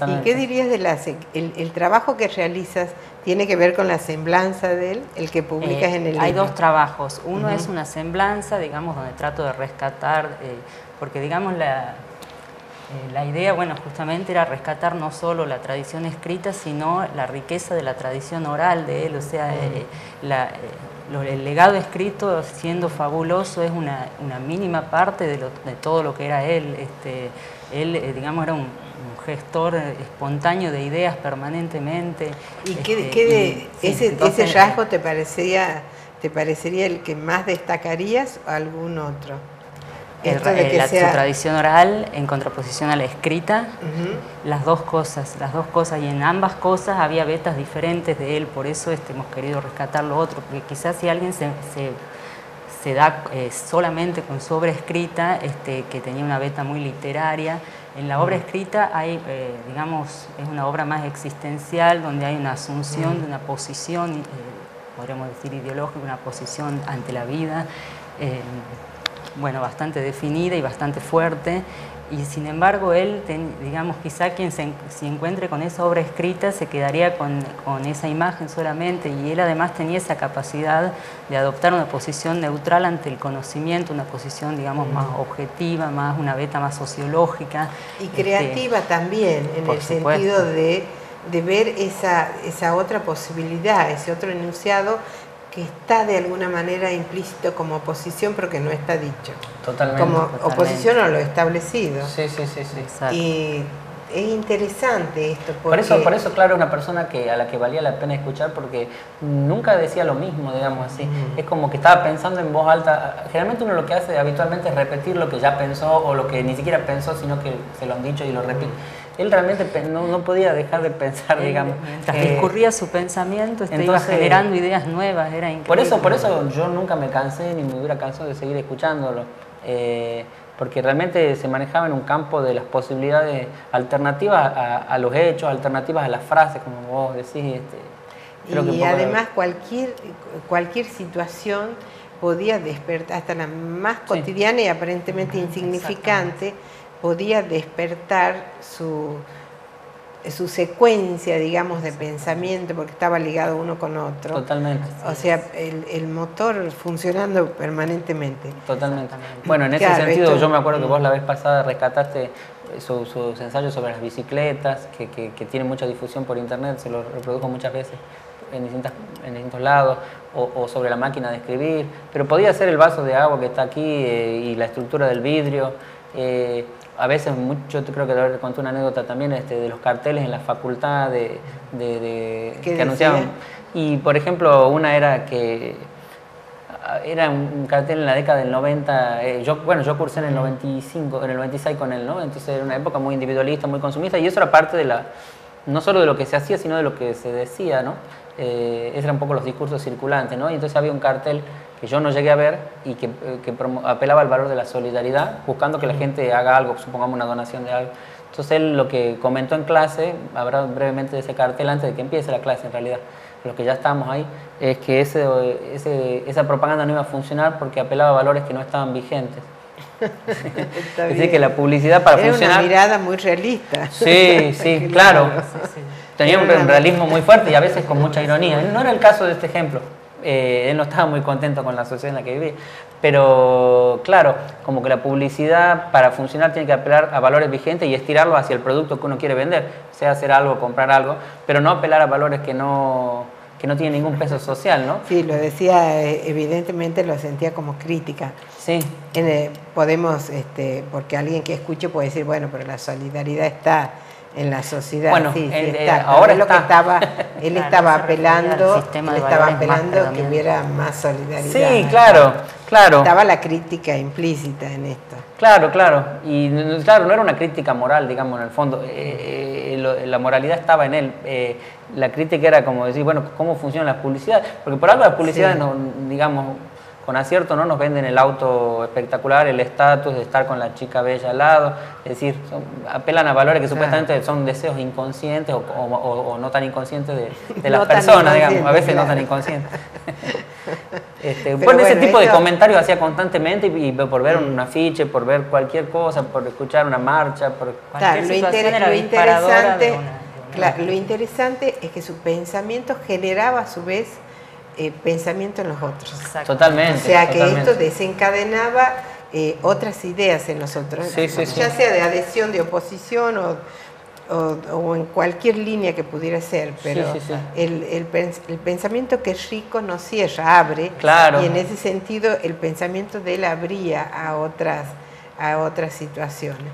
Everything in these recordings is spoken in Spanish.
¿Y qué dirías de el trabajo que realizas? ¿Tiene que ver con la semblanza de él, el que publicas en el libro? Hay dos trabajos. Uno es una semblanza, digamos, donde trato de rescatar, porque digamos la idea, bueno, justamente era rescatar no solo la tradición escrita, sino la riqueza de la tradición oral de él, o sea, el legado escrito, siendo fabuloso, es una mínima parte de todo lo que era él. Él, digamos, era un gestor espontáneo de ideas permanentemente. ¿Y ese rasgo te parecería el que más destacarías o algún otro? Su tradición oral en contraposición a la escrita, las dos cosas, y en ambas cosas había vetas diferentes de él, por eso hemos querido rescatar lo otro, porque quizás si alguien se da solamente con su obra escrita, que tenía una veta muy literaria, en la obra escrita hay, digamos, es una obra más existencial, donde hay una asunción de una posición, podríamos decir ideológica, una posición ante la vida, bueno, bastante definida y bastante fuerte, y sin embargo él, digamos, quizá quien se encuentre con esa obra escrita se quedaría con esa imagen solamente, y él además tenía esa capacidad de adoptar una posición neutral ante el conocimiento, una posición, digamos, más objetiva, más una veta más sociológica. Y creativa también, en el sentido de ver esa otra posibilidad, ese otro enunciado que está de alguna manera implícito como oposición, pero que no está dicho. Totalmente. Como oposición a lo establecido. Sí. Exacto. Y es interesante esto. Por eso, claro, una persona a la que valía la pena escuchar, porque nunca decía lo mismo, digamos así. Es como que estaba pensando en voz alta. Generalmente uno lo que hace habitualmente es repetir lo que ya pensó o lo que ni siquiera pensó, sino que se lo han dicho y lo repite. Él realmente no podía dejar de pensar, digamos. Mientras discurría su pensamiento, iba generando ideas nuevas, era increíble. Por eso yo nunca me cansé ni me hubiera cansado de seguir escuchándolo. Porque realmente se manejaba en un campo de las posibilidades alternativas a los hechos, alternativas a las frases, como vos decís. Y además cualquier situación podía despertar, hasta la más cotidiana y aparentemente insignificante, podía despertar su secuencia, digamos, de pensamiento, porque estaba ligado uno con otro. Totalmente. O sea, el motor funcionando permanentemente. Totalmente. Bueno, en ese sentido, yo me acuerdo que vos la vez pasada rescataste sus ensayos sobre las bicicletas, que tienen mucha difusión por internet, se lo reprodujo muchas veces en distintos lados, o sobre la máquina de escribir, pero podía ser el vaso de agua que está aquí y la estructura del vidrio. A veces, yo creo que te conté una anécdota también de los carteles en la facultad que anunciaban. Y, por ejemplo, una era que era un cartel en la década del 90. Yo cursé en el 95, en el 96 con él, ¿no? Entonces era una época muy individualista, muy consumista, y eso era parte no solo de lo que se hacía, sino de lo que se decía, ¿no? Esos eran un poco los discursos circulantes, ¿no? Y entonces había un cartel que yo no llegué a ver y que apelaba al valor de la solidaridad, buscando que la gente haga algo, supongamos una donación de algo. Entonces él lo que comentó en clase, habrá brevemente de ese cartel antes de que empiece la clase en realidad, los que ya estábamos ahí, es que esa propaganda no iba a funcionar porque apelaba a valores que no estaban vigentes. Es decir, que la publicidad para funcionar... Era una mirada muy realista. Sí, claro. Tenía un realismo muy fuerte y a veces con mucha ironía. No era el caso de este ejemplo. Él no estaba muy contento con la sociedad en la que vivía. Pero, claro, como que la publicidad para funcionar tiene que apelar a valores vigentes y estirarlo hacia el producto que uno quiere vender, sea hacer algo, comprar algo, pero no apelar a valores que no tienen ningún peso social, ¿no? Sí, lo decía, evidentemente lo sentía como crítica. Sí. Podemos, porque alguien que escuche puede decir, bueno, pero la solidaridad está en la sociedad. Bueno, sí, está. Ahora lo está. Él estaba apelando que hubiera más solidaridad. Sí, claro. Estaba la crítica implícita en esto. Claro. Y claro, no era una crítica moral, digamos, en el fondo. La moralidad estaba en él. La crítica era como decir, bueno, ¿cómo funciona la publicidad? Porque por algo las publicidades, digamos, con acierto, ¿no? Nos venden el auto espectacular, el estatus de estar con la chica bella al lado. Es decir, apelan a valores que supuestamente son deseos inconscientes o no tan inconscientes de las personas, digamos. A veces no tan inconscientes. Bueno, ese tipo de comentarios hacía constantemente y por ver un afiche, por ver cualquier cosa, por escuchar una marcha, por cualquier situación era disparadora de una lo interesante es que su pensamiento generaba a su vez pensamiento en los otros. Totalmente. O sea que esto desencadenaba otras ideas en nosotros, ya sea de adhesión, de oposición o en cualquier línea que pudiera ser, pero el pensamiento que es rico no cierra, abre, y en ese sentido el pensamiento de él abría a otras situaciones.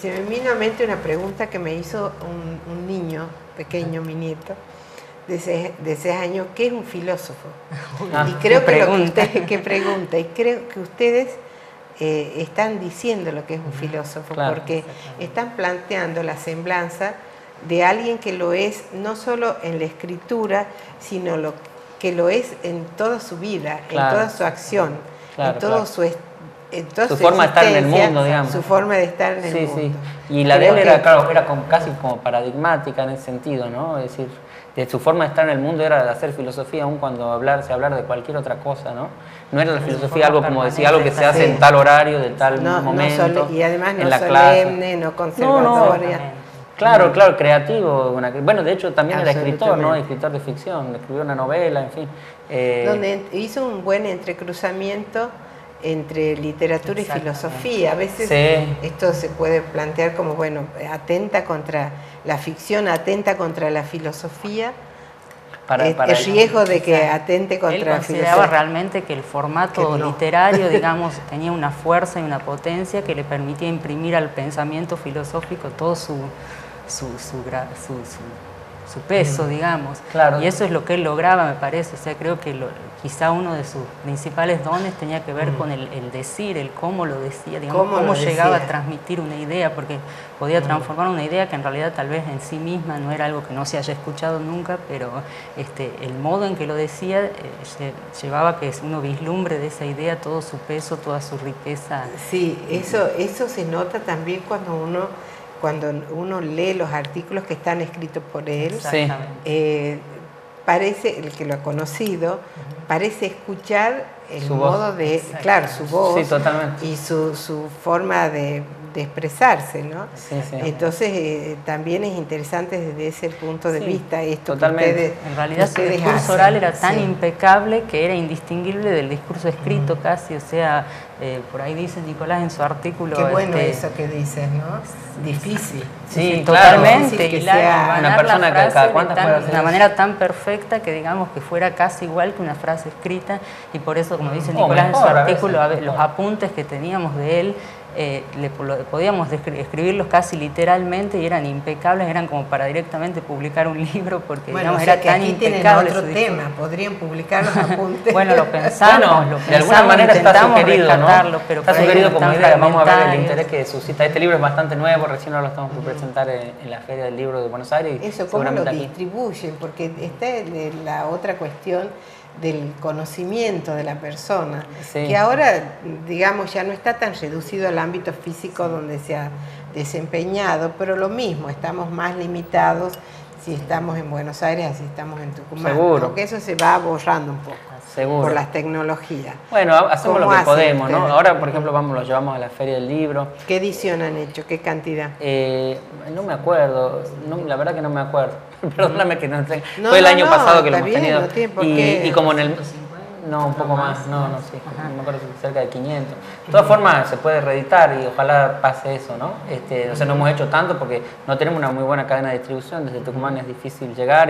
Se me vino a mente una pregunta que me hizo un niño pequeño, mi nieto, de 6 años, ¿qué es un filósofo? Y creo que ustedes están diciendo lo que es un filósofo, porque están planteando la semblanza de alguien que lo es no solo en la escritura, sino que lo es en toda su vida, en toda su acción, en todo su forma de estar en el mundo, digamos. Su forma de estar en el mundo. Y la de él era casi como paradigmática en ese sentido, ¿no? Es decir, de su forma de estar en el mundo era de hacer filosofía, aun cuando hablar de cualquier otra cosa, ¿no? No era la filosofía algo como decir, algo que se hace en tal horario, de tal momento, y además no en la solemne, clase. no conservatoria. Claro, creativo. Bueno, de hecho también era escritor, ¿no? Escritor de ficción, escribió una novela, en fin. Donde hizo un buen entrecruzamiento entre literatura y filosofía. A veces esto se puede plantear como, bueno, atenta contra la ficción, atenta contra la filosofía. El riesgo de que atente contra la filosofía. Él consideraba realmente que el formato literario, digamos, tenía una fuerza y una potencia que le permitía imprimir al pensamiento filosófico todo su peso, digamos. Y eso es lo que él lograba, me parece. O sea, creo que quizá uno de sus principales dones tenía que ver con el decir, el cómo lo decía, digamos, cómo llegaba a transmitir una idea, porque podía transformar una idea que en realidad tal vez en sí misma no era algo que no se haya escuchado nunca, pero el modo en que lo decía llevaba que uno vislumbre de esa idea todo su peso, toda su riqueza. Sí, eso se nota también cuando uno lee los artículos que están escritos por él. Parece, el que lo ha conocido, parece escuchar el modo de, su voz y su forma de expresarse, ¿no? Entonces también es interesante desde ese punto de vista esto que ustedes, en realidad su discurso oral era tan impecable que era indistinguible del discurso escrito casi, o sea, por ahí dice Nicolás en su artículo. Qué bueno eso que dices, ¿no? Difícil. Sí, totalmente. Que sea una persona que cada cuántas puede hacer de una manera tan perfecta que digamos que fuera casi igual que una frase escrita, y por eso, como dice Nicolás en su artículo, los apuntes que teníamos de él podíamos escribirlos casi literalmente y eran impecables, eran como para directamente publicar un libro, porque digamos, era tan impecable. Otro tema, podrían publicar los apuntes. Bueno, lo pensamos, de alguna manera está sugerido, ¿no? Pero está sugerido como idea. Vamos a ver el interés que suscita. Este libro es bastante nuevo, recién ahora lo estamos por presentar en la Feria del Libro de Buenos Aires. Eso, ¿cómo lo distribuyen? Porque está la otra cuestión del conocimiento de la persona, que ahora, digamos, ya no está tan reducido al ámbito físico donde se ha desempeñado, pero lo mismo, estamos más limitados si estamos en Buenos Aires, si estamos en Tucumán. Seguro. Porque eso se va borrando un poco. Seguro. Por las tecnologías. Bueno, hacemos lo que podemos, ¿no? Ahora, por ejemplo, lo llevamos a la Feria del Libro. ¿Qué edición han hecho? ¿Qué cantidad? No me acuerdo, la verdad que no me acuerdo. Perdóname que no tenga. Fue el año pasado que lo hemos tenido. Y como en el... No, un poco más, sí. No me acuerdo, cerca de 500. De todas formas, se puede reeditar y ojalá pase eso, ¿no? O sea, no hemos hecho tanto porque no tenemos una muy buena cadena de distribución. Desde Tucumán es difícil llegar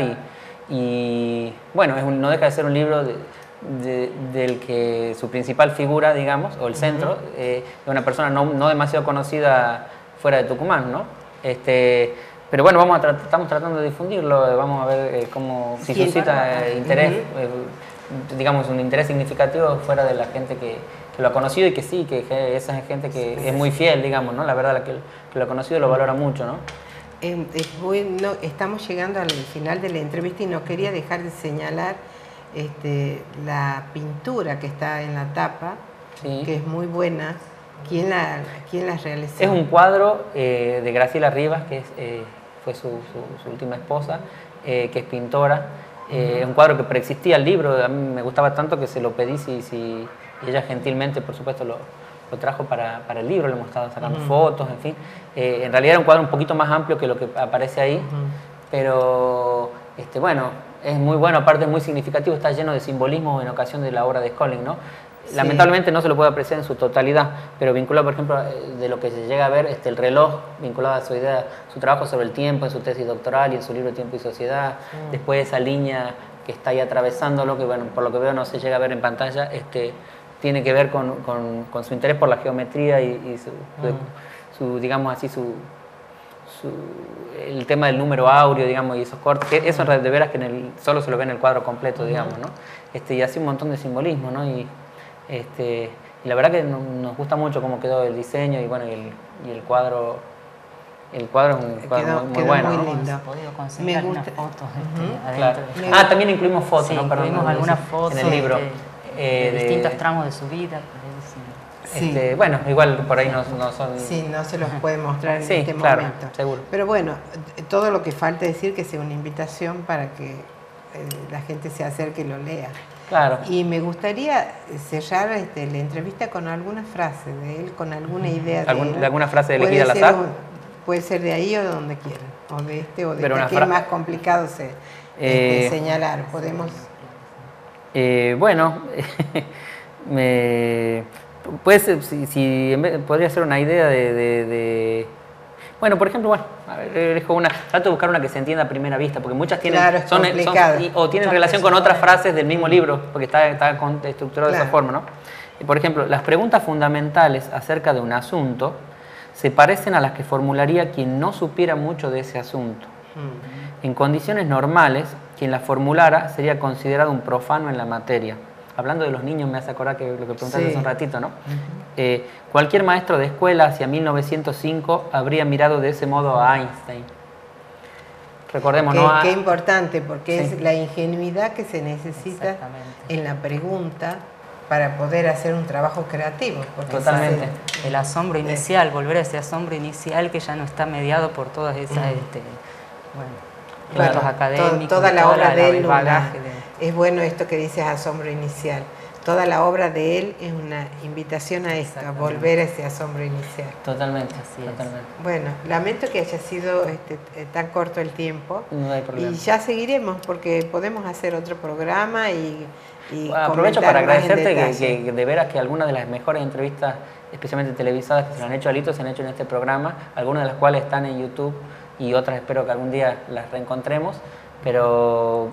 y bueno, no deja de ser un libro del que su principal figura, digamos, o el centro, es una persona no demasiado conocida fuera de Tucumán, ¿no? Pero bueno, estamos tratando de difundirlo, vamos a ver si suscita interés, digamos, un interés significativo fuera de la gente que lo ha conocido y que sí, que esa gente que es muy fiel, digamos, ¿no? La verdad, que lo ha conocido lo valora mucho, ¿no? Estamos llegando al final de la entrevista y no quería dejar de señalar la pintura que está en la tapa, que es muy buena. ¿Quién la realizó? Es un cuadro de Graciela Rivas, que fue su última esposa, que es pintora. Un cuadro que preexistía el libro, a mí me gustaba tanto que se lo pedí y ella gentilmente, por supuesto, lo trajo para el libro, le hemos estado sacando fotos, en fin. En realidad era un cuadro un poquito más amplio que lo que aparece ahí, pero bueno, es muy bueno, aparte es muy significativo, está lleno de simbolismo en ocasión de la obra de Schelling, ¿no? Sí. Lamentablemente no se lo puede apreciar en su totalidad, pero vinculado, por ejemplo, de lo que se llega a ver, el reloj, vinculado a su idea, su trabajo sobre el tiempo en su tesis doctoral y en su libro Tiempo y Sociedad, después esa línea que está ahí atravesándolo, que bueno, por lo que veo no se llega a ver en pantalla, tiene que ver con su interés por la geometría y su digamos así, el tema del número áureo, digamos, y esos cortes, que eso de veras que solo se lo ve en el cuadro completo, digamos, ¿no? Y así un montón de simbolismo, ¿no? Y la verdad que nos gusta mucho cómo quedó el diseño y bueno, y el cuadro. El cuadro es un cuadro muy bueno, muy ¿no? lindo. Me gusta fotos claro. También incluimos fotos, sí, ¿no? Incluimos algunas fotos en el libro de distintos tramos de su vida. Sí. Bueno, igual por ahí no son... Sí, no se los puede mostrar en este claro, momento. Seguro. Pero bueno, todo lo que falta decir que sea una invitación para que la gente se acerque y lo lea. Claro. Y me gustaría cerrar la entrevista con alguna frase de él, con alguna idea de él. ¿Alguna frase elegida al azar? Puede ser de ahí o de donde quieran, o de o de Pero que es más complicado señalar. Podemos... Bueno, puede ser, podría ser una idea de bueno, por ejemplo, trato de buscar una que se entienda a primera vista, porque muchas tienen, o tienen relación con otras frases del mismo libro, porque está estructurado de esa forma, ¿no? Por ejemplo, las preguntas fundamentales acerca de un asunto se parecen a las que formularía quien no supiera mucho de ese asunto. En condiciones normales, quien las formulara sería considerado un profano en la materia. Hablando de los niños, me hace acordar que lo que preguntaste hace un ratito, ¿no? Cualquier maestro de escuela hacia 1905 habría mirado de ese modo a Einstein. Recordemos, ¿no? Qué importante, porque es la ingenuidad que se necesita en la pregunta para poder hacer un trabajo creativo. Totalmente. El asombro inicial, volver a ese asombro inicial que ya no está mediado por todas esas puntos académicos. Toda la obra de él, es bueno esto que dices, asombro inicial. Toda la obra de él es una invitación a esto, a volver a ese asombro inicial. Totalmente, así es. Bueno, lamento que haya sido tan corto el tiempo. No hay problema. Y ya seguiremos, porque podemos hacer otro programa y aprovecho para agradecerte que de veras que algunas de las mejores entrevistas, especialmente televisadas, que se lo han hecho a Lito, se han hecho en este programa, algunas de las cuales están en YouTube y otras espero que algún día las reencontremos, pero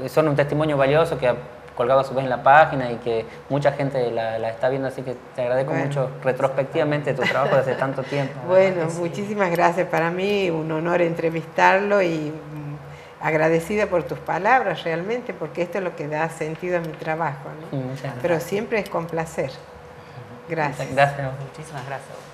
son un testimonio valioso que ha colgado a su vez en la página y que mucha gente la está viendo, así que te agradezco mucho retrospectivamente tu trabajo de hace tanto tiempo. Bueno, muchísimas gracias. Para mí un honor entrevistarlo y agradecida por tus palabras realmente, porque esto es lo que da sentido a mi trabajo, ¿no? Muchas gracias. Pero siempre es con placer. Gracias. Gracias. Muchísimas gracias.